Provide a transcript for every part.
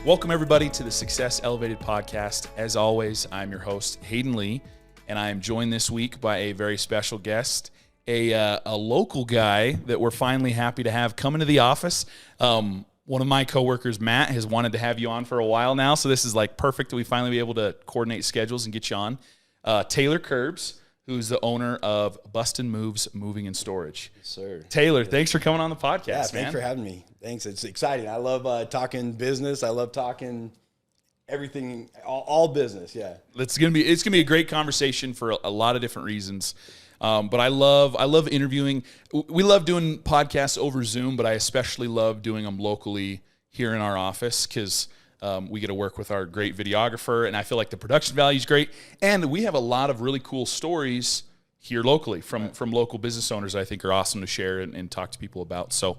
Welcome, everybody, to the Success Elevated podcast. As always, I'm your host, Hayden Lee, and I am joined this week by a very special guest, a local guy that we're finally happy to have come into the office. One of my coworkers, Matt, has wanted to have you on for a while now, so this is like perfect that we finally be able to coordinate schedules and get you on. Taylor Kerbs, who's the owner of BustNMoves Moving and Storage. Yes, sir. Taylor, thanks for coming on the podcast, man. Thanks for having me. Thanks. It's exciting. I love talking business. I love talking everything, all business. Yeah. It's gonna be a great conversation for a lot of different reasons. But I love interviewing. We love doing podcasts over Zoom, but I especially love doing them locally here in our office because we get to work with our great videographer, and I feel like the production value is great. And we have a lot of really cool stories here locally from local business owners that I think are awesome to share and talk to people about. So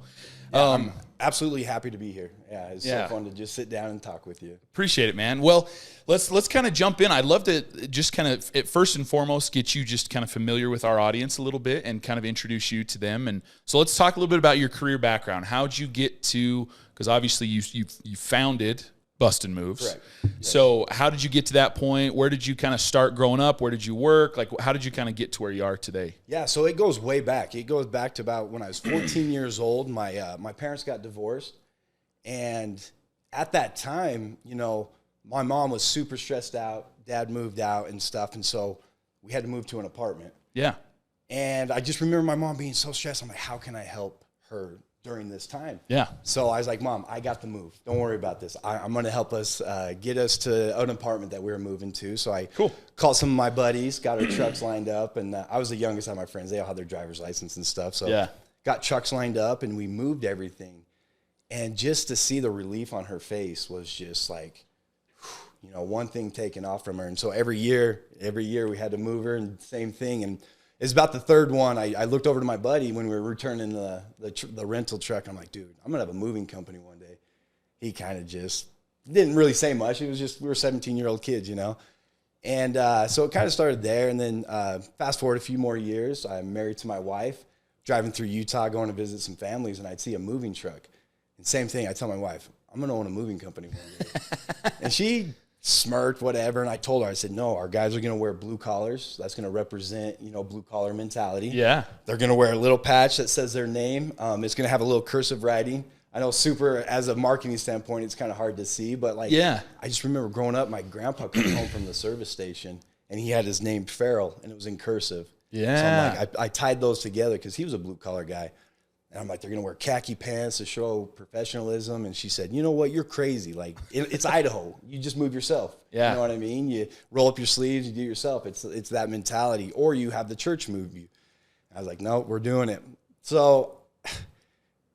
I'm absolutely happy to be here. Yeah, it's so fun to just sit down and talk with you. Appreciate it, man. Well, let's kind of jump in. I'd love to just kind of, first and foremost, get you just kind of familiar with our audience a little bit and kind of introduce you to them. And so let's talk a little bit about your career background. How'd you get to, because obviously you founded BustNMoves. Correct. Yes. So how did you get to that point? Where did you kind of start growing up? Where did you work? Like, how did you kind of get to where you are today? Yeah, so it goes way back. It goes back to about when I was 14 years old. My parents got divorced, and at that time, you know, my mom was super stressed out. Dad moved out and stuff, and so we had to move to an apartment. Yeah. And I just remember my mom being so stressed. I'm like, how can I help her during this time? Yeah. So I was like, Mom, I got the move. Don't worry about this. I'm going to help us get us to an apartment that we were moving to. So I called some of my buddies, got our trucks lined up, and I was the youngest of my friends. They all had their driver's license and stuff. So got trucks lined up, and we moved everything. And just to see the relief on her face was just like, you know, one thing taken off from her. And so every year we had to move her, and same thing. And it's about the third one. I looked over to my buddy when we were returning the rental truck. I'm like, dude, I'm going to have a moving company one day. He kind of just didn't really say much. It was just, we were 17-year-old kids, you know. And so it kind of started there. And then fast forward a few more years, I'm married to my wife, driving through Utah, going to visit some families, and I'd see a moving truck. And same thing, I tell my wife, I'm going to own a moving company one day. And she smirked, whatever, and I told her, I said, no, our guys are going to wear blue collars. That's going to represent, you know, blue collar mentality. Yeah. They're going to wear a little patch that says their name. It's going to have a little cursive writing. I know as a marketing standpoint, it's kind of hard to see, but like, I just remember growing up, my grandpa coming home from the service station, and he had his name Farrell, and it was in cursive. Yeah. So I'm like, I tied those together because he was a blue collar guy. And I'm like, they're going to wear khaki pants to show professionalism. And she said, you know what? You're crazy. Like, it's Idaho. You just move yourself. Yeah. You know what I mean? You roll up your sleeves, you do it yourself. It's that mentality. Or you have the church move you. I was like, no, we're doing it. So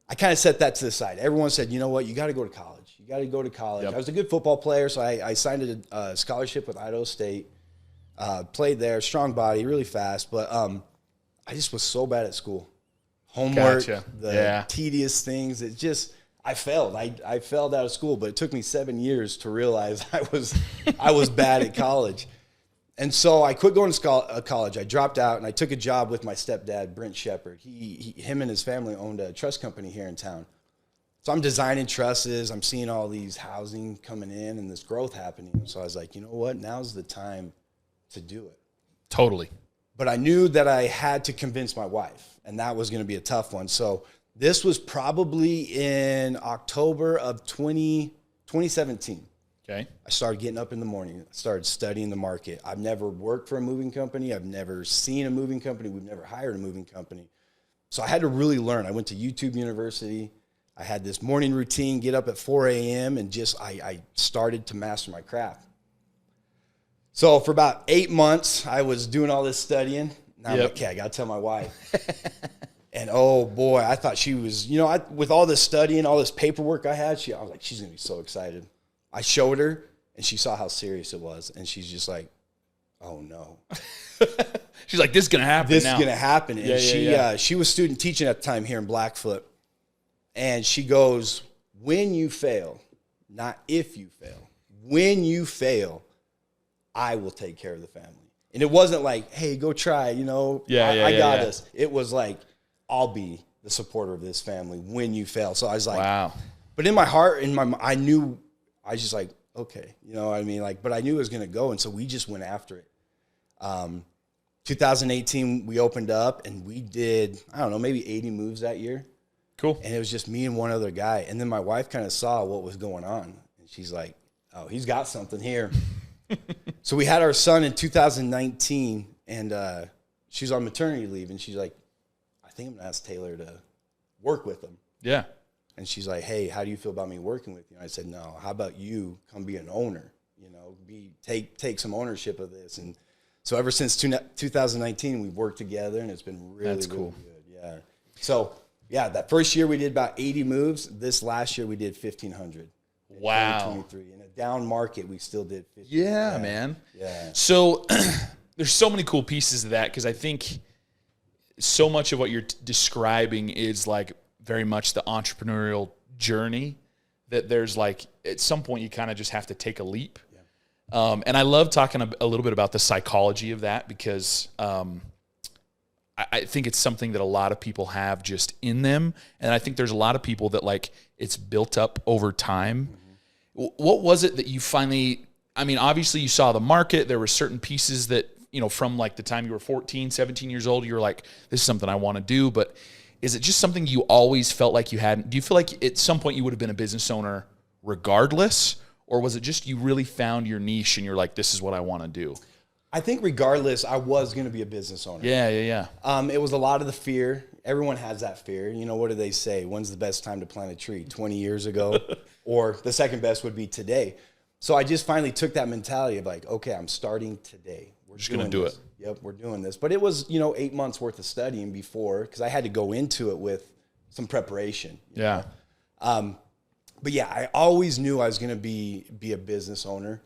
I kind of set that to the side. Everyone said, you know what? You got to go to college. You got to go to college. Yep. I was a good football player, so I signed a scholarship with Idaho State. Played there, strong body, really fast. But I just was so bad at school. Homework, the tedious things. It just, I failed. I failed out of school, but it took me 7 years to realize I was bad at college. And so I quit going to college. I dropped out, and I took a job with my stepdad, Brent Shepard. Him and his family owned a truss company here in town. So I'm designing trusses. I'm seeing all these housing coming in and this growth happening. So I was like, you know what? Now's the time to do it. Totally. But I knew that I had to convince my wife, and that was going to be a tough one. So this was probably in October of 2017. Okay. I started getting up in the morning. I started studying the market. I've never worked for a moving company. I've never seen a moving company. We've never hired a moving company. So I had to really learn. I went to YouTube University. I had this morning routine, get up at 4 a.m., and just I started to master my craft. So for about 8 months, I was doing all this studying. Now I'm like, okay, I got to tell my wife. And oh boy, I thought she was, you know, with all this studying, all this paperwork I had, I was like, she's going to be so excited. I showed her, and she saw how serious it was. And she's just like, oh no. She's like, this is going to happen now. This is going to happen. And she was student teaching at the time here in Blackfoot. And she goes, when you fail, not if you fail, when you fail, I will take care of the family. And it wasn't like, hey, go try, you know, I got this. It was like, I'll be the supporter of this family when you fail. So I was like, wow. But in my heart, I knew I was just like, okay, you know what I mean? Like, but I knew it was going to go. And so we just went after it. 2018, we opened up and we did, I don't know, maybe 80 moves that year. Cool. And it was just me and one other guy. And then my wife kind of saw what was going on. And she's like, oh, he's got something here. So we had our son in 2019, and she was on maternity leave. And she's like, I think I'm going to ask Taylor to work with him. Yeah. And she's like, hey, how do you feel about me working with you? And I said, no, how about you come be an owner? You know, take some ownership of this. And so ever since 2019, we've worked together, and it's been really cool. Really good. Yeah. So, yeah, that first year we did about 80 moves. This last year we did 1,500. Wow. 2023. In a down market, we still did 50. Yeah, man. Yeah. So there's so many cool pieces of that, because I think so much of what you're describing is like very much the entrepreneurial journey, that there's like at some point you kind of just have to take a leap. Yeah. And I love talking a little bit about the psychology of that, because I think it's something that a lot of people have just in them. And I think there's a lot of people that like it's built up over time. Mm-hmm. What was it that you finally, I mean, obviously you saw the market, there were certain pieces that, you know, from like the time you were 14, 17 years old, you were like, this is something I want to do. But is it just something you always felt like you had? Do you feel like at some point you would have been a business owner regardless? Or was it just you really found your niche and you're like, this is what I want to do? I think regardless, I was going to be a business owner. Yeah. It was a lot of the fear. Everyone has that fear. You know, what do they say? When's the best time to plant a tree? 20 years ago? Or the second best would be today. So I just finally took that mentality of like, okay, I'm starting today. We're just going to do it. Yep, we're doing this. But it was, 8 months worth of studying before, because I had to go into it with some preparation. Yeah. But yeah, I always knew I was going to be a business owner.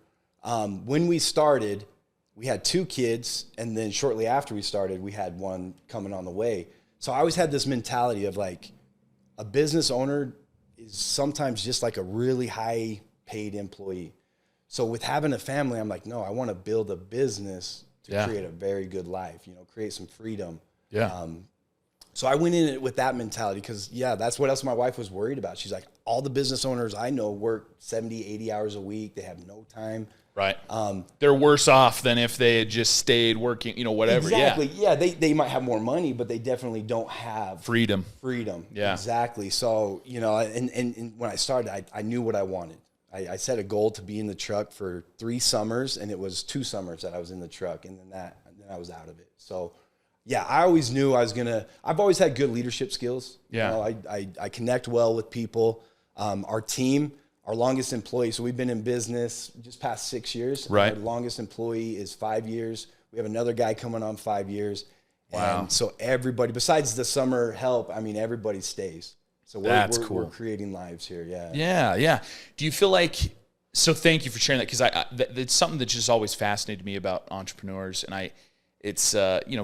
When we started, we had 2 kids, and then shortly after we started, we had one coming on the way. So I always had this mentality of like, a business owner is sometimes just like a really high paid employee. So with having a family, I'm like, no, I want to build a business to create a very good life, create some freedom. Yeah. So I went in it with that mentality because, that's what else my wife was worried about. She's like, all the business owners I know work 70, 80 hours a week. They have no time. Right. They're worse off than if they had just stayed working, whatever. Exactly. Yeah. They might have more money, but they definitely don't have freedom. Yeah. Exactly. So, and when I started, I knew what I wanted. I set a goal to be in the truck for 3 summers, and it was 2 summers that I was in the truck, and then I was out of it. So, I always knew I've always had good leadership skills. Yeah. I connect well with people. Our team, our longest employee, so we've been in business just past 6 years. Right. Our longest employee is 5 years. We have another guy coming on 5 years. Wow. And so everybody, besides the summer help, everybody stays. So That's cool. We're creating lives here. Yeah. Do you feel like, so thank you for sharing that, because it's something that just always fascinated me about entrepreneurs. And it's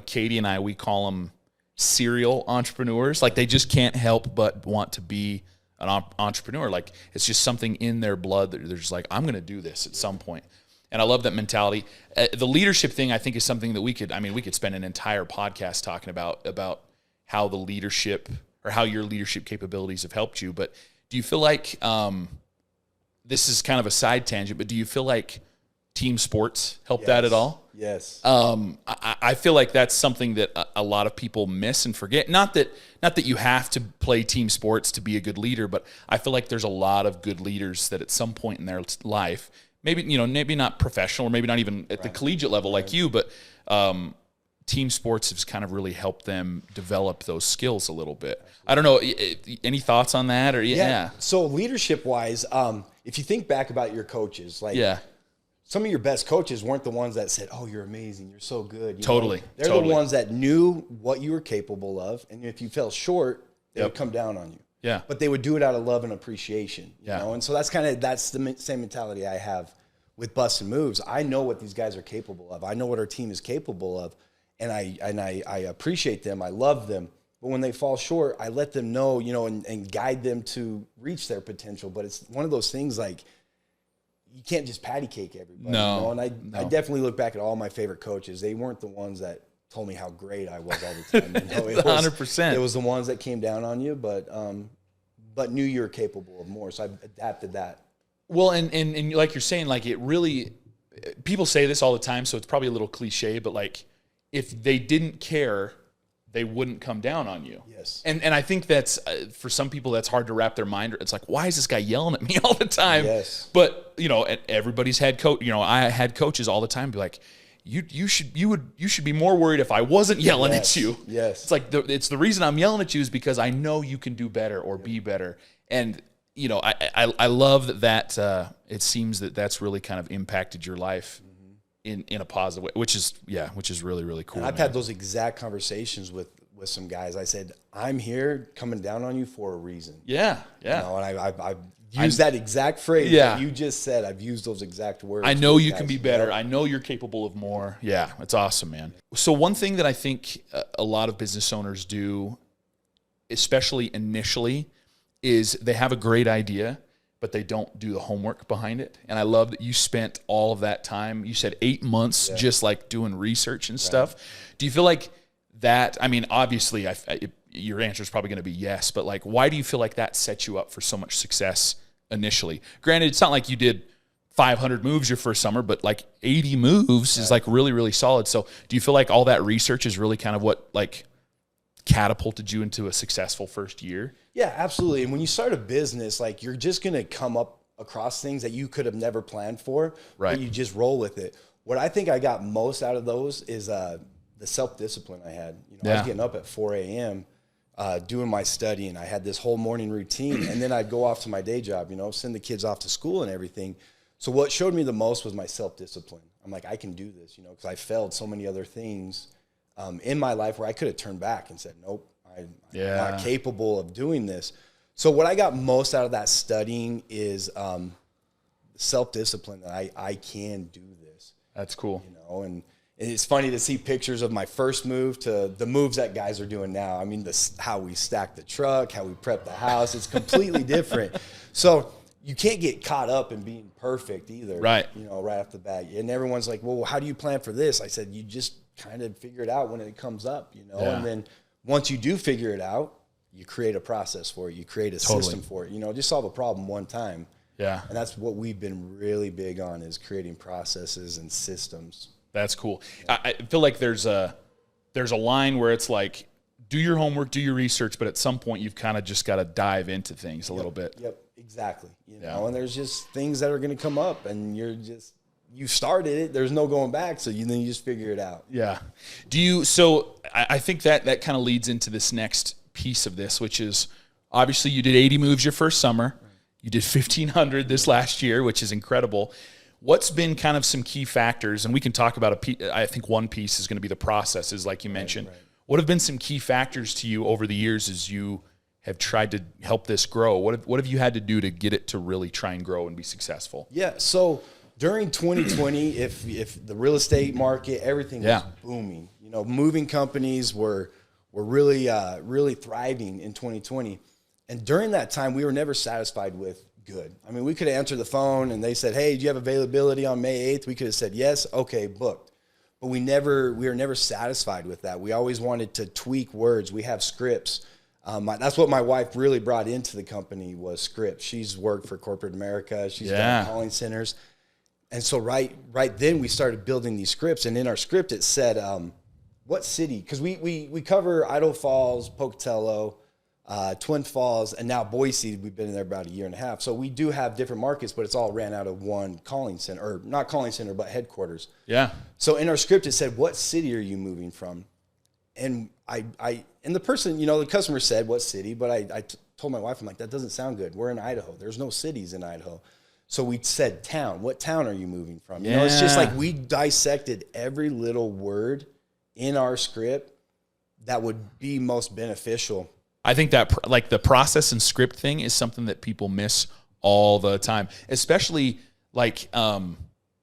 Katie and I, we call them serial entrepreneurs. Like they just can't help but want to be an entrepreneur. Like it's just something in their blood that they're just like, I'm going to do this at some point. And I love that mentality. The leadership thing, I think, is something that we could spend an entire podcast talking about how the leadership or how your leadership capabilities have helped you. But do you feel like, this is kind of a side tangent, but do you feel like team sports help that at all? Yes. I feel like that's something that a lot of people miss and forget. Not that you have to play team sports to be a good leader, but I feel like there's a lot of good leaders that at some point in their life, maybe not professional or maybe not even at the collegiate level like you, but team sports has kind of really helped them develop those skills a little bit. I don't know. Any thoughts on that? Or yeah. So leadership wise, if you think back about your coaches, some of your best coaches weren't the ones that said, "Oh, you're amazing, you're so good." Totally. They're the ones that knew what you were capable of, and if you fell short, they would come down on you. Yeah. But they would do it out of love and appreciation. You Yeah. know? And so that's the same mentality I have with BustNMoves. I know what these guys are capable of. I know what our team is capable of, and I appreciate them. I love them. But when they fall short, I let them know, and guide them to reach their potential. But it's one of those things like, you can't just patty cake everybody. No. And I definitely look back at all my favorite coaches. They weren't the ones that told me how great I was all the time. It 100%. It was the ones that came down on you, but knew you were capable of more. So I adapted that Well, and like you're saying, like it really, people say this all the time, so it's probably a little cliche, but like if they didn't care, they wouldn't come down on you. Yes. And I think that's, for some people, that's hard to wrap their mind. It's like, why is this guy yelling at me all the time? Yes. But, you know, everybody's had coach, you know, I had coaches all the time be like, you should be more worried if I wasn't yelling at you. Yes. It's like, it's the reason I'm yelling at you is because I know you can do better or be better. And, you know, I love that it seems that that's really kind of impacted your life in a positive way, which is really, really cool. And I've had those exact conversations with some guys. I said, I'm here coming down on you for a reason. Yeah. Yeah. You know, and I've used that exact phrase that you just said. I've used those exact words. I know you can be better. I know you're capable of more. Yeah. It's awesome, man. So one thing that I think a lot of business owners do, especially initially, is they have a great idea, but they don't do the homework behind it. And I love that you spent all of that time. You said 8 months just like doing research and stuff. Do you feel like that, I mean, obviously your answer is probably going to be yes, but like, why do you feel like that set you up for so much success initially? Granted, it's not like you did 500 moves your first summer, but like 80 moves is like really, really solid. So do you feel like all that research is really kind of what like catapulted you into a successful first year? Yeah, absolutely. And when you start a business, like you're just going to come up across things that you could have never planned for, but you just roll with it. What I think I got most out of those is the self-discipline I had. You know, I was getting up at 4 a.m., doing my study, and I had this whole morning routine, and then I'd go off to my day job, you know, send the kids off to school and everything. So what showed me the most was my self-discipline. I'm like, I can do this, you know, because I failed so many other things in my life where I could have turned back and said, nope, I'm not capable of doing this. So what I got most out of that studying is self-discipline, that I can do this. That's cool. You know, and it's funny to see pictures of my first move to the moves that guys are doing now. I mean, how we stack the truck, how we prep the house, it's completely different. So you can't get caught up in being perfect either. Right. You know, right off the bat. And everyone's like, well, how do you plan for this? I said, you just kind of figure it out when it comes up, you know, and then once you do figure it out, you create a process for it. You create a system for it, you know, just solve a problem one time. Yeah. And that's what we've been really big on, is creating processes and systems. That's cool. I feel like there's a line where it's like, do your homework, do your research, but at some point you've kind of just got to dive into things a little bit. Yep, exactly. You know, and there's just things that are going to come up, and you started it. There's no going back, so then you just figure it out. Yeah. So I think that kind of leads into this next piece of this, which is obviously you did 80 moves your first summer. You did 1,500 this last year, which is incredible. What's been kind of some key factors, and we can talk about I think one piece is going to be the processes, like you mentioned. Right. What have been some key factors to you over the years as you have tried to help this grow? What have you had to do to get it to really try and grow and be successful? Yeah, so during 2020, if the real estate market, everything was booming. You know, moving companies were really thriving in 2020. And during that time, we were never satisfied with good. I mean, we could answer the phone and they said, hey, do you have availability on May 8th? We could have said, yes, okay, booked. But we were never satisfied with that. We always wanted to tweak words. We have scripts. That's what my wife really brought into the company, was scripts. She's worked for corporate America. She's done calling centers. And so right then we started building these scripts. And in our script, it said, what city? Because we cover Idaho Falls, Pocatello, Twin Falls, and now Boise. We've been in there about a year and a half. So we do have different markets, but it's all ran out of one calling center, or not calling center, but headquarters. Yeah. So in our script, it said, what city are you moving from? And and the person, you know, the customer said, what city? But I told my wife, I'm like, that doesn't sound good. We're in Idaho. There's no cities in Idaho. So we said town. What town are you moving from? You know, it's just like we dissected every little word in our script that would be most beneficial. I think that like the process and script thing is something that people miss all the time, especially like in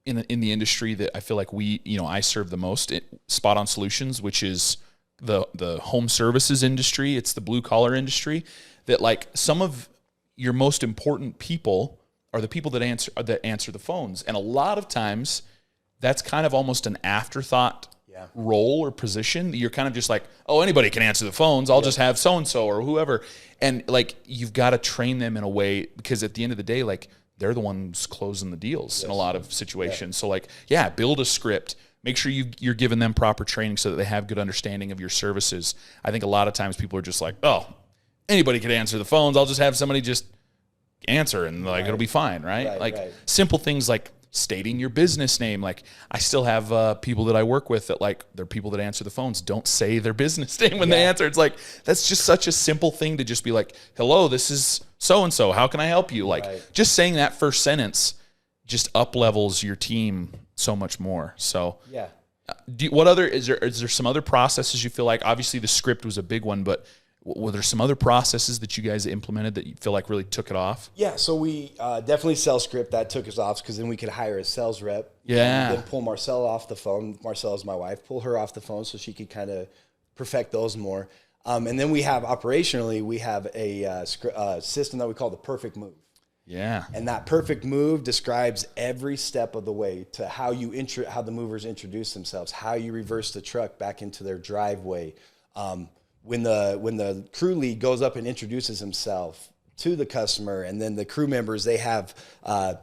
the industry that I feel like I serve the most, Spot On Solutions, which is the home services industry. It's the blue collar industry, that like some of your most important people are the people that answer the phones. And a lot of times that's kind of almost an afterthought role or position. You're kind of just like, oh, anybody can answer the phones. I'll just have so-and-so or whoever. And like, you've got to train them in a way, because at the end of the day, like they're the ones closing the deals in a lot of situations. So like, yeah, build a script. Make sure you're giving them proper training so that they have good understanding of your services. I think a lot of times people are just like, oh, anybody could answer the phones. I'll just have somebody just answer and like it'll be fine, right? Simple things like stating your business name. Like I still have people that I work with that like they're people that answer the phones don't say their business name when they answer. It's like that's just such a simple thing to just be like, hello, this is so and so. How can I help you? Like just saying that first sentence just up levels your team so much more. So is there some other processes you feel like? Obviously the script was a big one, but were there some other processes that you guys implemented that you feel like really took it off? Yeah, so we definitely sales script. That took us off because then we could hire a sales rep. Yeah. And then pull Marcella off the phone. Marcella is my wife. Pull her off the phone so she could kind of perfect those more. And then we have operationally, we have a system that we call the perfect move. Yeah. And that perfect move describes every step of the way to how how the movers introduce themselves, how you reverse the truck back into their driveway. When the crew lead goes up and introduces himself to the customer, and then the crew members, they have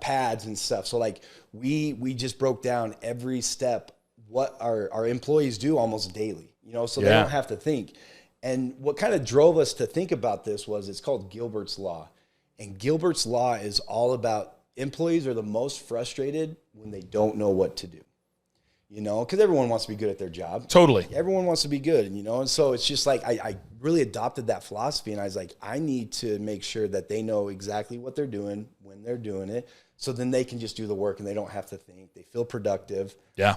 pads and stuff. So like we just broke down every step, what our employees do almost daily, so they don't have to think. And what kind of drove us to think about this was it's called Gilbert's Law. And Gilbert's Law is all about employees are the most frustrated when they don't know what to do. Because everyone wants to be good at their job. Totally. Everyone wants to be good, and so it's just like I really adopted that philosophy, and I was like, I need to make sure that they know exactly what they're doing when they're doing it, so then they can just do the work and they don't have to think. They feel productive. Yeah.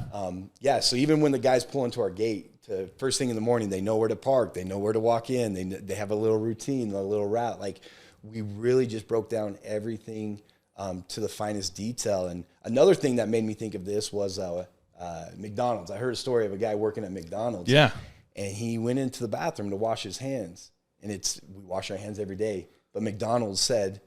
So even when the guys pull into our gate, first thing in the morning, they know where to park, they know where to walk in, they have a little routine, a little route. Like we really just broke down everything to the finest detail. And another thing that made me think of this was McDonald's. I heard a story of a guy working at McDonald's. Yeah. And he went into the bathroom to wash his hands. And we wash our hands every day. But McDonald's said,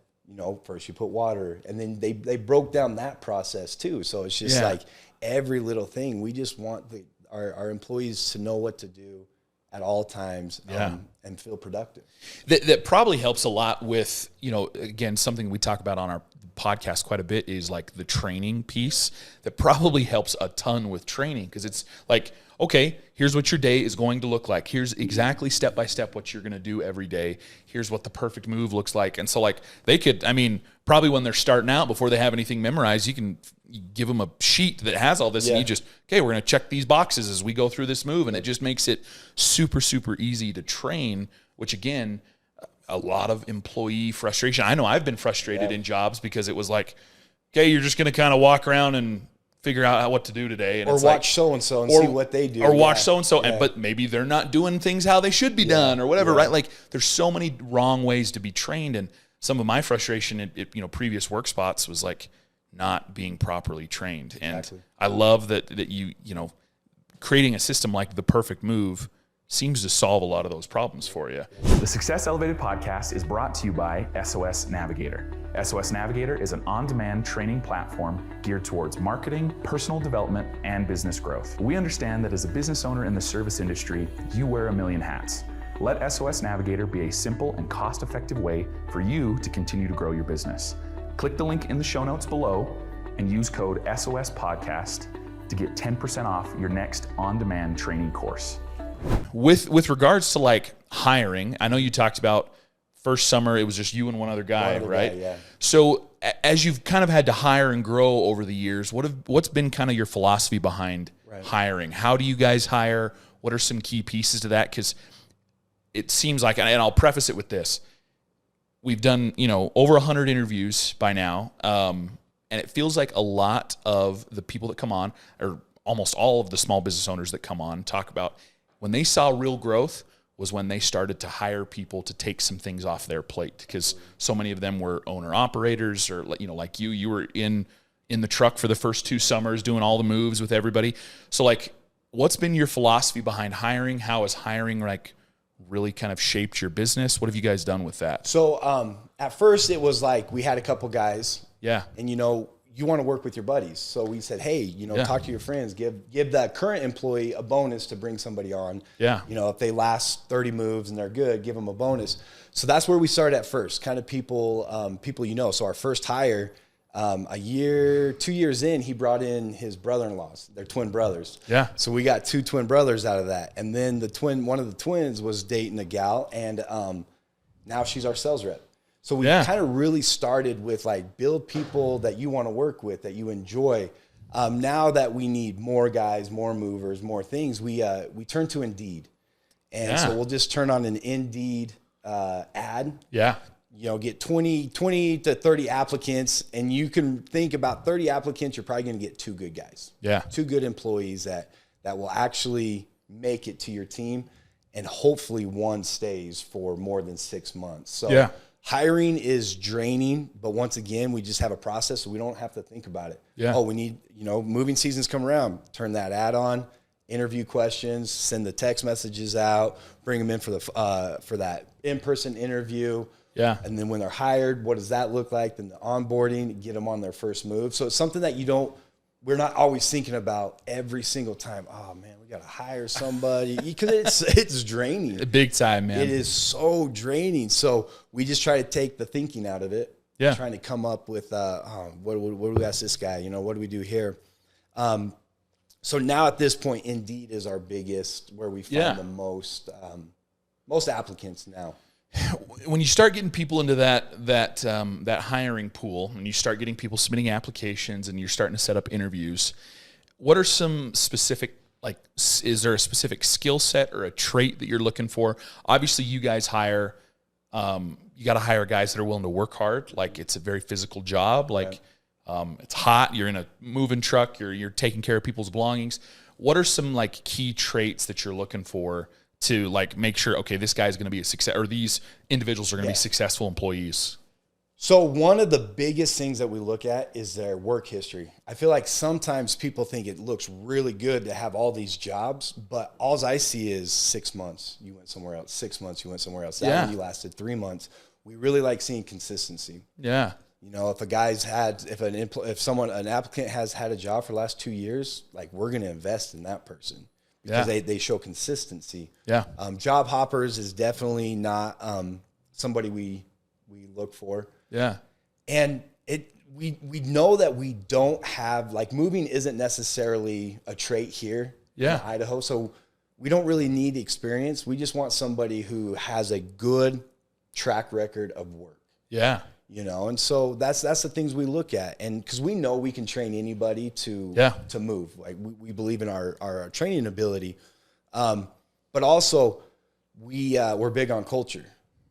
first you put water. And then they broke down that process too. So it's just like every little thing. We just want our employees to know what to do at all times and feel productive. That probably helps a lot with, again, something we talk about on our podcast quite a bit is like the training piece. That probably helps a ton with training because it's like, okay, here's what your day is going to look like. Here's exactly step by step what you're going to do every day. Here's what the perfect move looks like. And so like they could, probably when they're starting out before they have anything memorized, you give them a sheet that has all this and you just, okay, we're going to check these boxes as we go through this move. And it just makes it super, super easy to train, which again, a lot of employee frustration. I know I've been frustrated in jobs because it was like, okay, you're just going to kind of walk around and figure out what to do today. And or it's watch like, so-and-so and see what they do. Or watch so-and-so, but maybe they're not doing things how they should be done or whatever, right? Like there's so many wrong ways to be trained. And some of my frustration at previous work spots was like not being properly trained. And I love that you creating a system like the perfect move seems to solve a lot of those problems for you. The Success Elevated podcast is brought to you by SOS Navigator. SOS Navigator is an on-demand training platform geared towards marketing, personal development, and business growth. We understand that as a business owner in the service industry, you wear a million hats. Let SOS Navigator be a simple and cost-effective way for you to continue to grow your business. Click the link in the show notes below and use code SOS Podcast to get 10% off your next on-demand training course. With regards to like hiring, I know you talked about first summer, it was just you and one other guy, right? So as you've kind of had to hire and grow over the years, what's been kind of your philosophy behind hiring? How do you guys hire? What are some key pieces to that? Because it seems like, and I'll preface it with this, we've done, over 100 interviews by now. And it feels like a lot of the people that come on, or almost all of the small business owners that come on, talk about when they saw real growth was when they started to hire people to take some things off their plate, because so many of them were owner operators, or like you were in the truck for the first 2 summers doing all the moves with everybody. So like, what's been your philosophy behind hiring? How has hiring like really kind of shaped your business? What have you guys done with that? So at first it was like we had a couple guys, and you want to work with your buddies. So we said, hey, talk to your friends, give that current employee a bonus to bring somebody on. Yeah. If they last 30 moves and they're good, give them a bonus. So that's where we started at first, kind of people. So our first hire, 2 years in, he brought in his brother-in-laws. They're twin brothers. Yeah. So we got 2 twin brothers out of that. And then one of the twins was dating a gal, and now she's our sales rep. So we kind of really started with like build people that you want to work with, that you enjoy. Now that we need more guys, more movers, more things, we turn to Indeed. And so we'll just turn on an Indeed ad. Yeah. Get 20 to 30 applicants, and you can think about 30 applicants, you're probably going to get 2 good guys. Yeah. 2 good employees that will actually make it to your team, and hopefully one stays for more than 6 months. So hiring is draining, but once again, we just have a process, so we don't have to think about it. Yeah. Oh, we need, moving seasons come around, turn that ad on, interview questions, send the text messages out, bring them in for that in-person interview. Yeah. And then when they're hired, what does that look like? Then the onboarding, get them on their first move. So it's something that we're not always thinking about every single time. Oh man, we got to hire somebody, because it's draining. Big time, man. It is so draining. So we just try to take the thinking out of it. Yeah. Trying to come up with, what do we ask this guy? What do we do here? So now at this point, Indeed is our biggest, where we find the most applicants now. When you start getting people into that hiring pool, and you start getting people submitting applications, and you're starting to set up interviews, what are some specific, like, is there a specific skill set or a trait that you're looking for? Obviously, you guys hire, you got to hire guys that are willing to work hard. Like, it's a very physical job. Like, it's hot. You're in a moving truck. You're taking care of people's belongings. What are some like key traits that you're looking for to like make sure, okay, this guy's going to be a success, or these individuals are going to be successful employees? So one of the biggest things that we look at is their work history. I feel like sometimes people think it looks really good to have all these jobs, but all I see is 6 months, you went somewhere else, 6 months, you went somewhere else. That one you lasted 3 months. We really like seeing consistency. Yeah. If an applicant has had a job for the last 2 years, like, we're going to invest in that person. Because they show consistency. Yeah. Job hoppers is definitely not somebody we look for. Yeah. And we know that we don't have, like, moving isn't necessarily a trait here in Idaho. So we don't really need experience. We just want somebody who has a good track record of work. Yeah. And so that's the things we look at, and because we know we can train anybody to move. Like, we believe in our training ability, but also we're big on culture.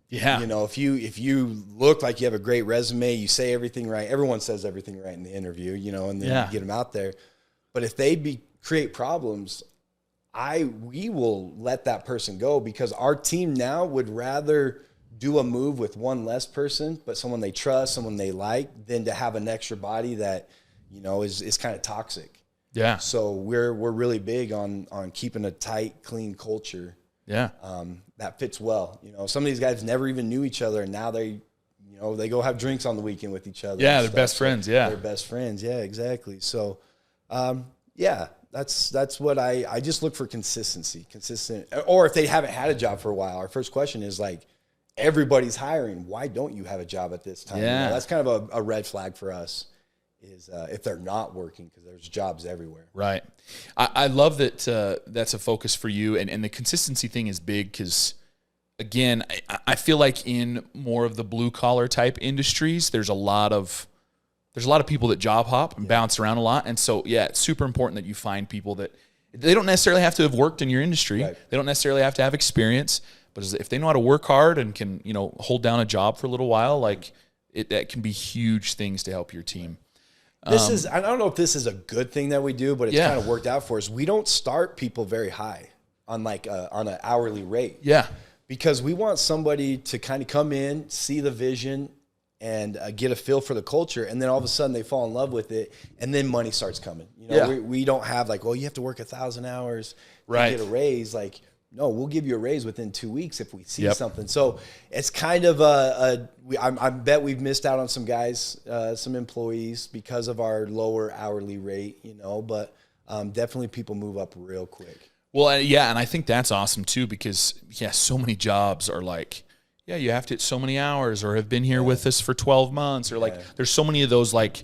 Yeah, if you look like you have a great resume, you say everything right. Everyone says everything right in the interview, and then you get them out there. But if they create problems, we will let that person go, because our team now would rather do a move with one less person, but someone they trust, someone they like, than to have an extra body that, is kind of toxic. Yeah. So we're really big on keeping a tight, clean culture. Yeah. That fits well. Some of these guys never even knew each other, and now they go have drinks on the weekend with each other. Yeah. They're best friends. Yeah. They're best friends. Yeah, exactly. So, that's what I just look for consistency, or if they haven't had a job for a while, our first question is like, everybody's hiring. Why don't you have a job at this time? Yeah. That's kind of a red flag for us, is if they're not working, because there's jobs everywhere. Right. I love that that's a focus for you. And the consistency thing is big, because, again, I feel like in more of the blue collar type industries, there's a lot of people that job hop and bounce around a lot. And so, it's super important that you find people that they don't necessarily have to have worked in your industry. Right. They don't necessarily have to have experience. But if they know how to work hard and can, hold down a job for a little while, like, that can be huge things to help your team. I don't know if this is a good thing that we do, but it's kind of worked out for us. We don't start people very high on an hourly rate. Yeah. Because we want somebody to kind of come in, see the vision, and get a feel for the culture. And then all of a sudden they fall in love with it, and then money starts coming. We don't have like, well, you have to work 1,000 hours to get a raise. Like, no, we'll give you a raise within 2 weeks if we see something. So it's kind of I bet we've missed out on some guys, some employees, because of our lower hourly rate, but definitely people move up real quick. Well, and I think that's awesome too, because so many jobs are like, yeah, you have to hit so many hours or have been here with us for 12 months or like there's so many of those like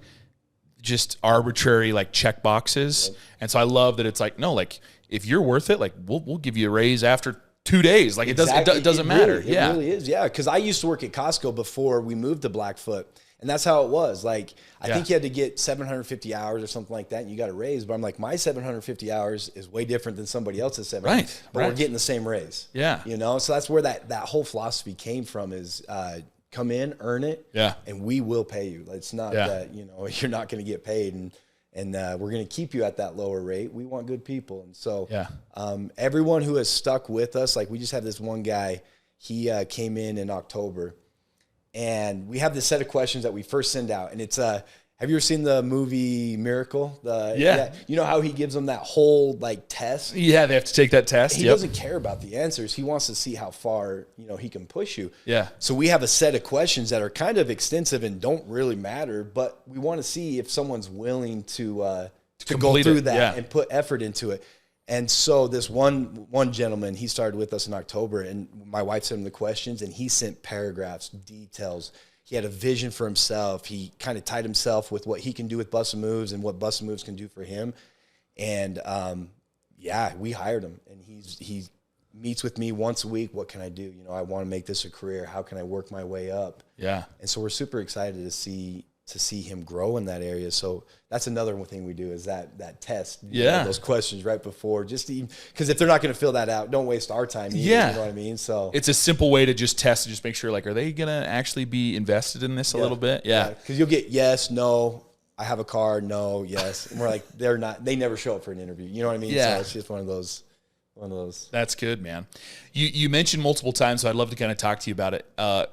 just arbitrary like check boxes. Yep. And so I love that it's like, no, like if you're worth it, like we'll give you a raise after 2 days. Like it doesn't matter. It really is. Yeah. Cause I used to work at Costco before we moved to Blackfoot. And that's how it was. Like, I think you had to get 750 hours or something like that, and you got a raise. But I'm like, my 750 hours is way different than somebody else's 700. Right. But we're getting the same raise. Yeah. You know, so that's where that whole philosophy came from is come in, earn it, and we will pay you. It's not that, you know, you're not going to get paid, and we're going to keep you at that lower rate. We want good people. And so everyone who has stuck with us, like we just had this one guy, he came in October. And we have this set of questions that we first send out. And it's, have you ever seen the movie Miracle? You know how he gives them that whole like test? Yeah, they have to take that test. He doesn't care about the answers. He wants to see how far, you know, he can push you. Yeah. So we have a set of questions that are kind of extensive and don't really matter, but we want to see if someone's willing to go through that and put effort into it. And so this one gentleman, he started with us in October, and my wife sent him the questions, and he sent paragraphs, details. He had a vision for himself. He kind of tied himself with what he can do with BustNMoves and what BustNMoves can do for him. And we hired him, and he meets with me once a week. What can I do? You know, I want to make this a career. How can I work my way up? Yeah. And so we're super excited to see him grow in that area. So that's another thing we do is that test. You know, those questions right before, just because if they're not going to fill that out, don't waste our time. You know what I mean? So it's a simple way to just test and just make sure, like, are they going to actually be invested in this a little bit? Yeah. Because you'll get yes, no, I have a car, no, yes. And we're like, they never show up for an interview. You know what I mean? Yeah. So it's just one of those. That's good, man. You mentioned multiple times, so I'd love to kind of talk to you about it.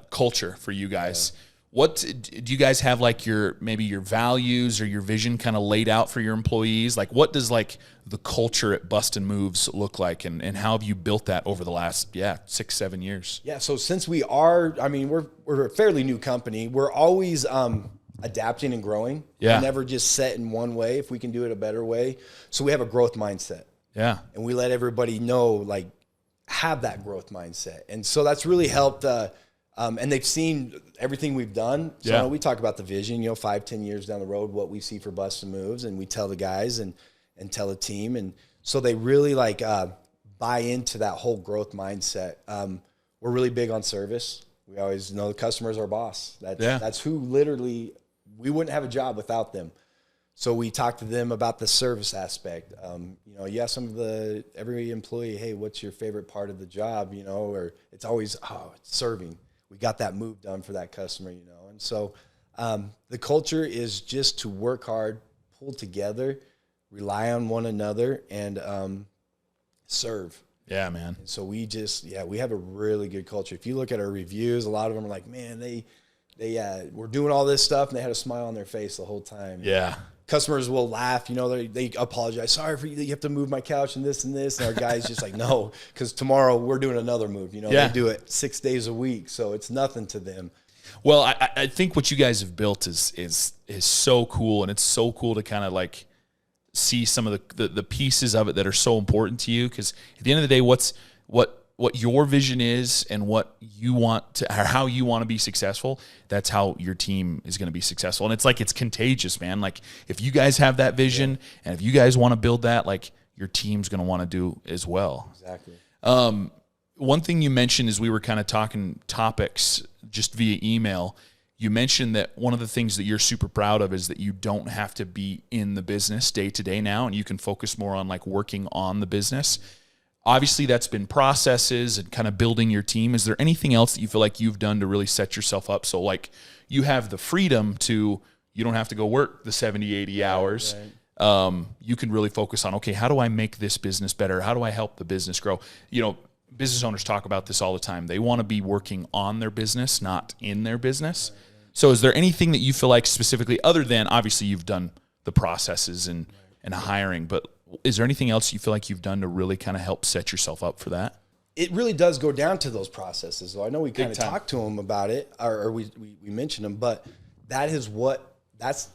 Culture for you guys. Yeah. What do you guys have, like maybe your values or your vision kind of laid out for your employees? Like what does like the culture at BustNMoves look like, and how have you built that over the last 6-7 years? Yeah, so since we're a fairly new company, we're always adapting and growing. We're never just set in one way if we can do it a better way. So we have a growth mindset. Yeah. And we let everybody know, like, have that growth mindset. And so that's really helped and they've seen everything we've done. So I know we talk about the vision, 5-10 years down the road, what we see for BustNMoves, and we tell the guys and tell the team. And so they really buy into that whole growth mindset. We're really big on service. We always know the customer's our boss. That's who literally, we wouldn't have a job without them. So we talk to them about the service aspect. You ask every employee, hey, what's your favorite part of the job? Or it's always, it's serving. We got that move done for that customer, And so the culture is just to work hard, pull together, rely on one another, and serve. Yeah, man. And so we have a really good culture. If you look at our reviews, a lot of them are like, man, they were doing all this stuff, and they had a smile on their face the whole time. Yeah. Customers will laugh, they apologize. Sorry for you have to move my couch and this and this. And our guy's just like, no, because tomorrow we're doing another move. They do it 6 days a week. So it's nothing to them. Well, I think what you guys have built is so cool. And it's so cool to kind of like see some of the pieces of it that are so important to you. Because at the end of the day, what your vision is and what you want to, or how you want to be successful, that's how your team is going to be successful. And it's contagious, man. Like if you guys have that vision and if you guys want to build that, like your team's going to want to do as well. Exactly. One thing you mentioned is we were kind of talking topics just via email. You mentioned that one of the things that you're super proud of is that you don't have to be in the business day to day now, and you can focus more on like working on the business. Obviously, that's been processes and kind of building your team. Is there anything else that you feel like you've done to really set yourself up so like you have the freedom to, you don't have to go work the 70, 80 hours. Right. You can really focus on, okay, how do I make this business better? How do I help the business grow? Business owners talk about this all the time. They want to be working on their business, not in their business. Right. So is there anything that you feel like specifically, other than obviously you've done the processes and hiring, but is there anything else you feel like you've done to really kind of help set yourself up for that? It really does go down to those processes. So I know we kind of talked to them about it, or we mentioned them, but that's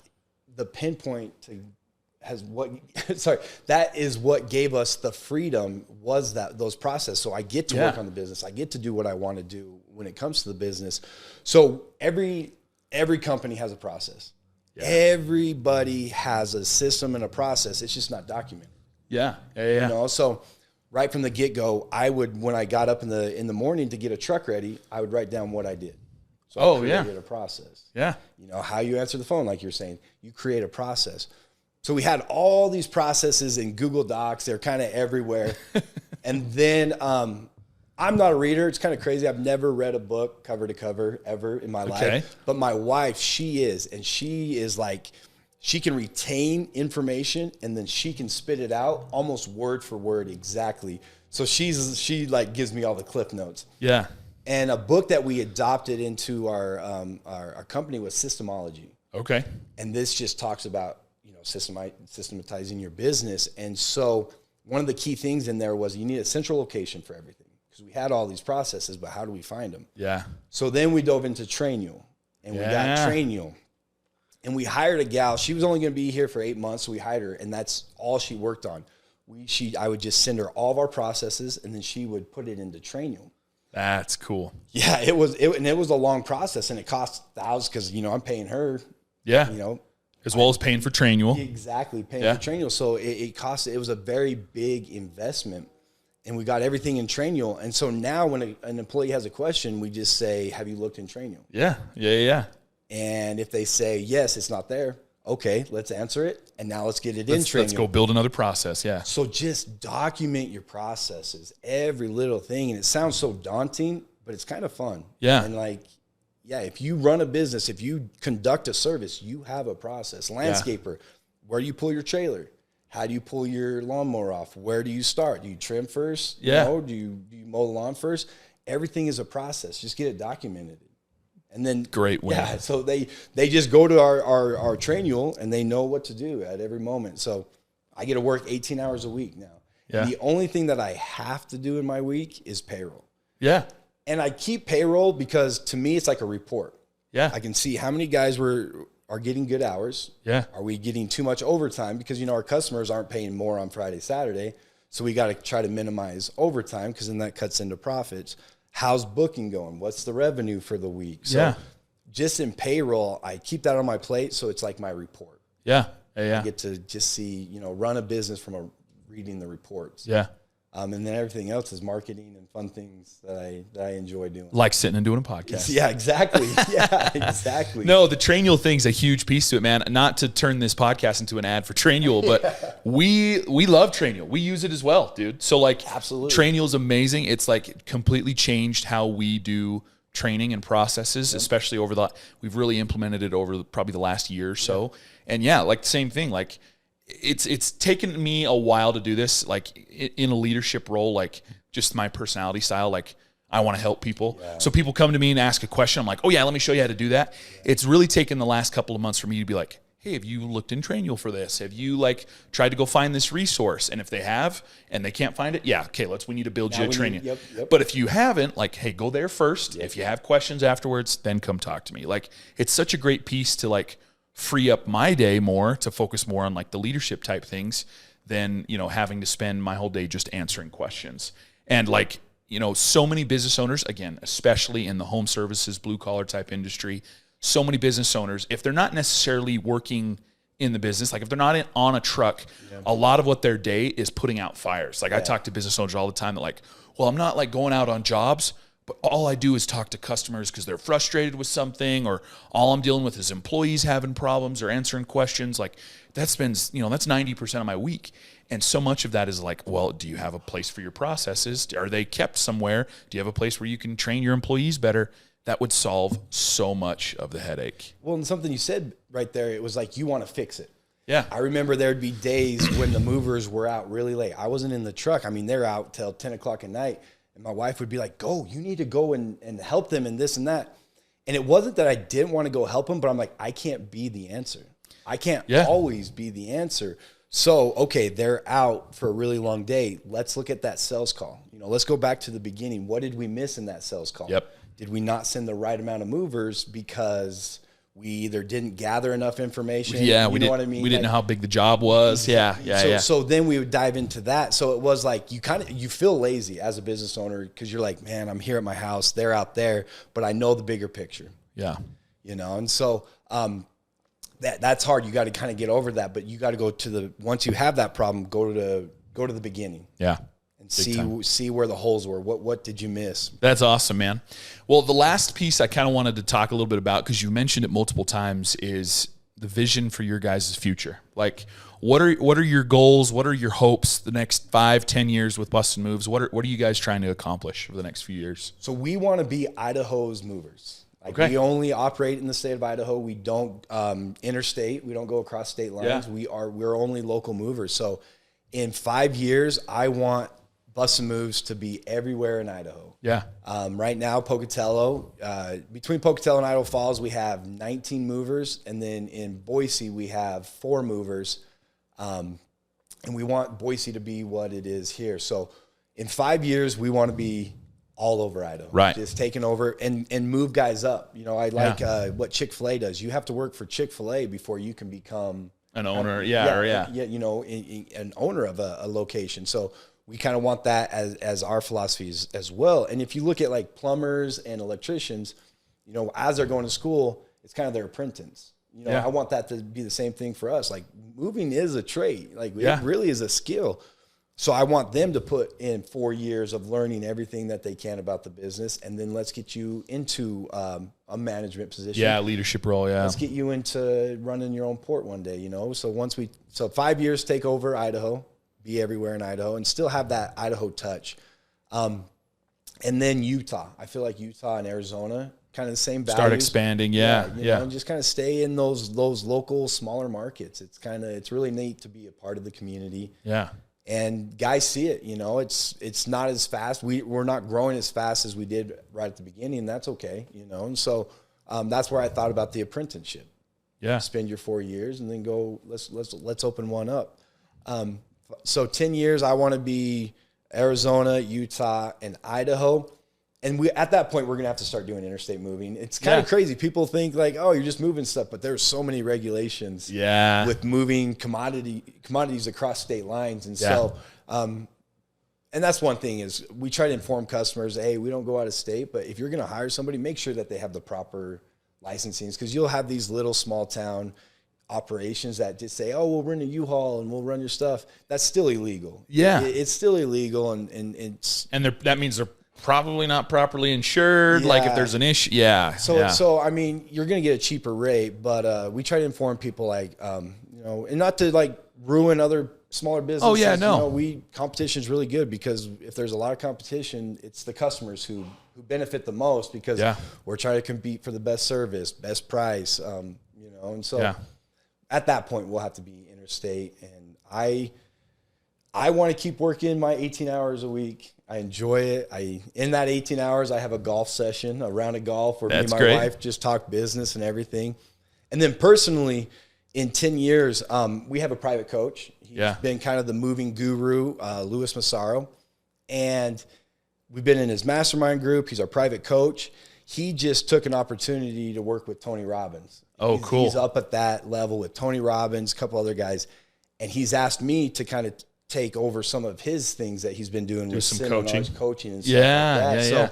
the pinpoint that is what gave us the freedom, was those processes. So I get to work on the business. I get to do what I want to do when it comes to the business. So every company has a process. Yeah. Everybody has a system and a process. It's just not documented. Yeah. So right from the get-go, when I got up in the morning to get a truck ready, I would write down what I did. So I created a process. Yeah. How you answer the phone, like you're saying, you create a process. So we had all these processes in Google Docs. They're kind of everywhere. And then I'm not a reader. It's kind of crazy. I've never read a book cover to cover ever in my life. But my wife, she is. And she is like, she can retain information and then she can spit it out almost word for word exactly. So she like gives me all the cliff notes. Yeah. And a book that we adopted into our company was Systemology. Okay. And this just talks about, systematizing your business. And so one of the key things in there was you need a central location for everything, because we had all these processes, but how do we find them? Yeah. So then we dove into Trainual, and we got Trainual, and we hired a gal. She was only going to be here for 8 months. So we hired her, and that's all she worked on. I would just send her all of our processes, and then she would put it into Trainual. That's cool. Yeah, it was a long process, and it cost thousands because I'm paying her. Yeah. As well as paying for Trainual. Exactly, paying for Trainual. So it was a very big investment, and we got everything in Trainual. And so now when an employee has a question, we just say, have you looked in Trainual? Yeah. And if they say, yes, it's not there, okay, let's answer it. And now let's get it in Trainual. Let's go build another process, yeah. So just document your processes, every little thing. And it sounds so daunting, but it's kind of fun. Yeah. And if you run a business, if you conduct a service, you have a process. Landscaper, where do you pull your trailer? How do you pull your lawnmower off? Where do you start? Do you trim first? Yeah. Do you mow the lawn first? Everything is a process. Just get it documented. And then great way. Yeah. So they just go to our Trainual and they know what to do at every moment. So I get to work 18 hours a week now. Yeah. And the only thing that I have to do in my week is payroll. Yeah. And I keep payroll because to me, it's like a report. Yeah. I can see how many guys are getting good hours. Yeah. Are we getting too much overtime? Because, our customers aren't paying more on Friday, Saturday. So we got to try to minimize overtime because then that cuts into profits. How's booking going? What's the revenue for the week? So just in payroll, I keep that on my plate. So it's like my report. Yeah. I get to just see, run a business from reading the reports. Yeah. And then everything else is marketing and fun things that I enjoy doing. Like sitting and doing a podcast. Yeah, exactly. Yeah, exactly. No, the Trainual thing's a huge piece to it, man. Not to turn this podcast into an ad for Trainual, but we love Trainual. We use it as well, dude. So absolutely. Trainual's amazing. It's completely changed how we do training and processes, especially we've really implemented it over probably the last year or so. And same thing, it's taken me a while to do this, in a leadership role, just my personality style, I want to help people. Yeah. So people come to me and ask a question. I'm like, oh yeah, let me show you how to do that. Yeah. It's really taken the last couple of months for me to be like, hey, have you looked in Trainual for this? Have you tried to go find this resource? And if they have and they can't find it, we need to build you a Trainual. Yep. But if you haven't, hey, go there first. Yep. If you have questions afterwards, then come talk to me. It's such a great piece to free up my day more to focus more on the leadership type things than, having to spend my whole day just answering questions. And so many business owners, again, especially in the home services, blue collar type industry, so many business owners, if they're not necessarily working in the business, if they're not on a truck, a lot of what their day is putting out fires. I talk to business owners all the time that well, I'm not going out on jobs, but all I do is talk to customers because they're frustrated with something, or all I'm dealing with is employees having problems or answering questions. That spends, that's 90% of my week. And so much of that is well, do you have a place for your processes? Are they kept somewhere? Do you have a place where you can train your employees better? That would solve so much of the headache. Well, and something you said right there, it was you want to fix it. Yeah. I remember there'd be days when the movers were out really late. I wasn't in the truck. They're out till 10 o'clock at night. And my wife would be like, go, you need to go and help them and this and that. And it wasn't that I didn't want to go help them, but I'm I can't be the answer. I can't always be the answer. So, okay, they're out for a really long day. Let's look at that sales call. Let's go back to the beginning. What did we miss in that sales call? Yep. Did we not send the right amount of movers because we either didn't gather enough information. Yeah, you know what I mean? We didn't know how big the job was. Yeah. So then we would dive into that. So it was like you feel lazy as a business owner because you're like, man, I'm here at my house, they're out there, but I know the bigger picture. Yeah. You know, and so that's hard. You got to kind of get over that, but you got to go to once you have that problem, go to the beginning. Yeah. And see where the holes were. What did you miss? That's awesome, man. Well, the last piece I kind of wanted to talk a little bit about, because you mentioned it multiple times, is the vision for your guys' future. Like, what are your goals? What are your hopes the next 5-10 years with BustNMoves? What are you guys trying to accomplish over the next few years? So we want to be Idaho's movers. Like, we only operate in the state of Idaho. We don't interstate. We don't go across state lines. Yeah. We're only local movers. So in 5 years, I want BustNMoves to be everywhere in Idaho. Yeah. Right now, Pocatello, between Pocatello and Idaho Falls, we have 19 movers. And then in Boise, we have 4 movers. And we want Boise to be what it is here. So in 5 years, we want to be all over Idaho. Right. Just taking over and move guys up. You know, I like what Chick-fil-A does. You have to work for Chick-fil-A before you can become an owner. You know, an owner of a location. So we kind of want that as our philosophies as well. And if you look at like plumbers and electricians, you know, as they're going to school, it's kind of their apprentice. You know, I want that to be the same thing for us. Like, moving is a trade. Like, it really is a skill. So I want them to put in 4 years of learning everything that they can about the business. And then let's get you into a management position. Yeah, leadership role, yeah. Let's get you into running your own port one day, you know. So 5 years, take over Idaho, be everywhere in Idaho, and still have that Idaho touch. And then Utah. I feel like Utah and Arizona, kind of the same values. Start expanding, yeah. And just kind of stay in those local, smaller markets. It's really neat to be a part of the community. Yeah. And guys see it, you know, it's not as fast. We're not growing as fast as we did right at the beginning, and that's okay, you know. And so that's where I thought about the apprenticeship. Yeah. Spend your 4 years and then go, let's open one up. So 10 years, I want to be Arizona, Utah, and Idaho. And at that point, we're going to have to start doing interstate moving. It's kind of crazy. People think like, oh, you're just moving stuff, but there's so many regulations with moving commodities across state lines. And so, and that's one thing is we try to inform customers, hey, we don't go out of state, but if you're going to hire somebody, make sure that they have the proper licensings, because you'll have these little small town operations that just say, oh, we'll run a U-Haul and we'll run your stuff. That's still illegal. Yeah. It's still illegal. And that means they're probably not properly insured. Like if there's an issue. Yeah. So, I mean, you're going to get a cheaper rate, but we try to inform people like, you know, and not to like ruin other smaller businesses. Oh yeah, no. You know, competition is really good, because if there's a lot of competition, it's the customers who benefit the most, because we're trying to compete for the best service, best price, you know, and so at that point we'll have to be interstate. And I want to keep working my 18 hours a week. I enjoy it. In that 18 hours, I have a golf session, a round of golf where me and my wife just talk business and everything. And then personally, in 10 years, we have a private coach. He's been kind of the moving guru, Louis Massaro. And we've been in his mastermind group. He's our private coach. He just took an opportunity to work with Tony Robbins. Oh, cool. He's up at that level with Tony Robbins, a couple other guys. And he's asked me to kind of take over some of his things that he's been doing with some coaching and stuff like that. So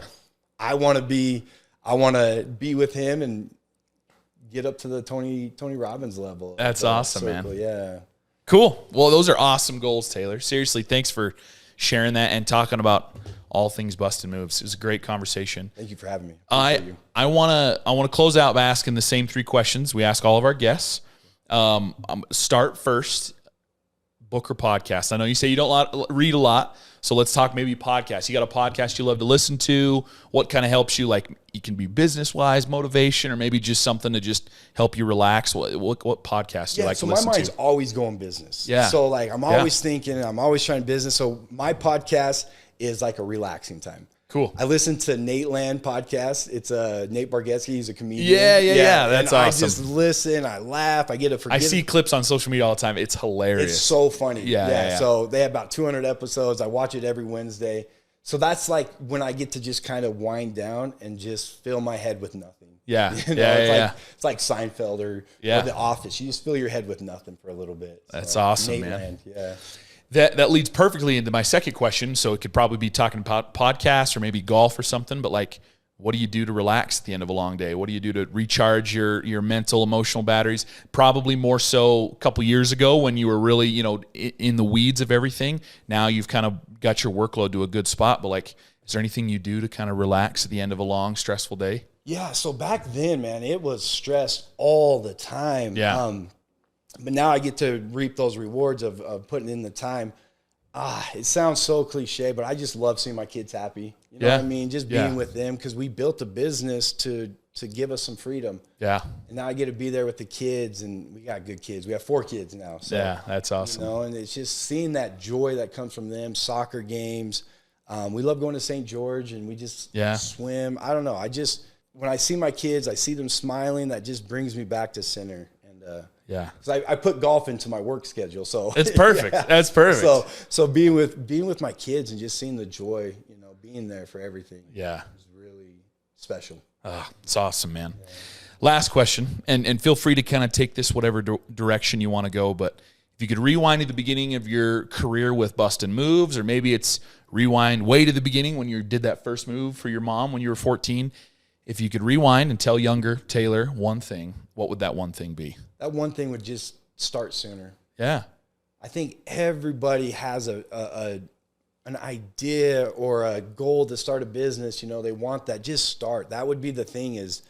I want to be with him and get up to the Tony Robbins level. That's awesome, man. Yeah. Cool. Well, those are awesome goals, Taylor. Seriously, thanks for sharing that and talking about all things BustNMoves. It was a great conversation. Thank you for having me. I want to close out by asking the same 3 questions we ask all of our guests. Start first. Book or podcast? I know you say you don't read a lot, so let's talk maybe podcast. You got a podcast you love to listen to? What kind of helps you? Like, it can be business-wise, motivation, or maybe just something to just help you relax. What podcast do you like to listen to? So my mind's always going business. Yeah. So like I'm always thinking, I'm always trying business. So my podcast is like a relaxing time. Cool. I listen to Nate Land podcast. It's Nate Bargatze. He's a comedian. Yeah. That's awesome. I just listen. I laugh. I see clips on social media all the time. It's hilarious. It's so funny. Yeah. So they have about 200 episodes. I watch it every Wednesday. So that's like when I get to just kind of wind down and just fill my head with nothing. Yeah. It's like Seinfeld or The Office. You just fill your head with nothing for a little bit. That's awesome, Nate man. Land, yeah. That leads perfectly into my second question. So it could probably be talking about podcasts or maybe golf or something, but like, what do you do to relax at the end of a long day? What do you do to recharge your mental, emotional batteries? Probably more so a couple years ago when you were really, in the weeds of everything. Now you've kind of got your workload to a good spot, but like, is there anything you do to kind of relax at the end of a long, stressful day? Yeah. So back then, man, it was stress all the time. Yeah. But now I get to reap those rewards of putting in the time. It sounds so cliche, but I just love seeing my kids happy. You know what I mean? Just being with them, because we built a business to give us some freedom. Yeah. And now I get to be there with the kids, and we got good kids. We have 4 kids now. So, yeah, that's awesome. And it's just seeing that joy that comes from them, soccer games. We love going to St. George, and we just swim. I don't know. When I see my kids, I see them smiling. That just brings me back to center. And because I put golf into my work schedule, so it's perfect. That's perfect. So being with my kids and just seeing the joy, being there for everything. Yeah, is really special. It's awesome, man. Yeah. Last question, and feel free to kind of take this whatever direction you want to go. But if you could rewind to the beginning of your career with BustNMoves, or maybe it's rewind way to the beginning when you did that first move for your mom when you were 14. If you could rewind and tell younger Taylor one thing, what would that one thing be? That one thing would just start sooner. Yeah. I think everybody has an idea or a goal to start a business. They want that. Just start. That would be the thing is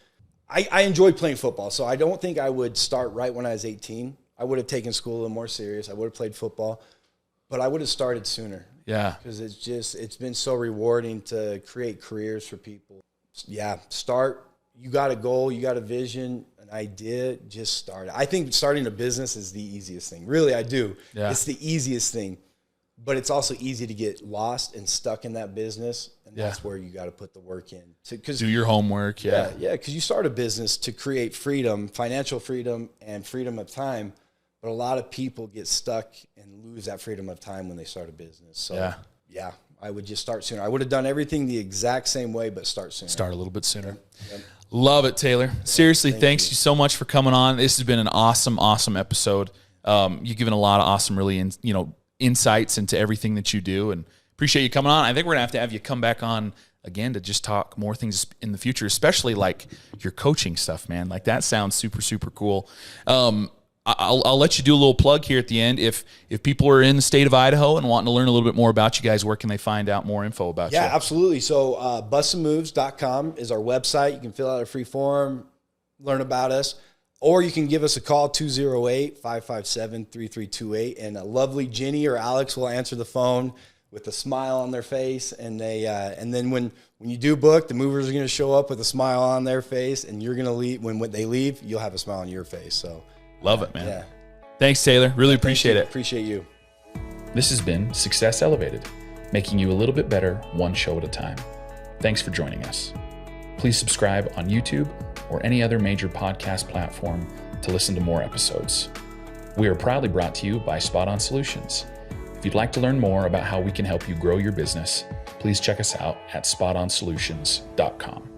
I enjoyed playing football, so I don't think I would start right when I was 18. I would have taken school a little more serious. I would have played football, but I would have started sooner. Yeah. Because it's been so rewarding to create careers for people. Yeah, start. You got a goal, you got a vision, an idea, just start. I think starting a business is the easiest thing. Really, I do. Yeah. It's the easiest thing. But it's also easy to get lost and stuck in that business, and that's where you got to put the work in. Do your homework, Yeah, because you start a business to create freedom, financial freedom, and freedom of time. But a lot of people get stuck and lose that freedom of time when they start a business. So, yeah. I would just start sooner. I would have done everything the exact same way, but start sooner. Start a little bit sooner. Yep. Love it, Taylor. Seriously, thanks you so much for coming on. This has been an awesome, awesome episode. You've given a lot of awesome, really, insights into everything that you do, and appreciate you coming on. I think we're gonna have you come back on again to just talk more things in the future, especially like your coaching stuff, man. Like that sounds super, super cool. I'll let you do a little plug here at the end. If people are in the state of Idaho and wanting to learn a little bit more about you guys, where can they find out more info about you? Yeah, absolutely. So BustNMoves.com is our website. You can fill out a free form, learn about us, or you can give us a call, 208-557-3328, and a lovely Jenny or Alex will answer the phone with a smile on their face. And and then when you do book, the movers are going to show up with a smile on their face, and you're going to leave. When they leave, you'll have a smile on your face. So. Love it, man. Yeah. Thanks, Taylor. Really appreciate it. Appreciate you. This has been Success Elevated, making you a little bit better one show at a time. Thanks for joining us. Please subscribe on YouTube or any other major podcast platform to listen to more episodes. We are proudly brought to you by Spot On Solutions. If you'd like to learn more about how we can help you grow your business, please check us out at spotonsolutions.com.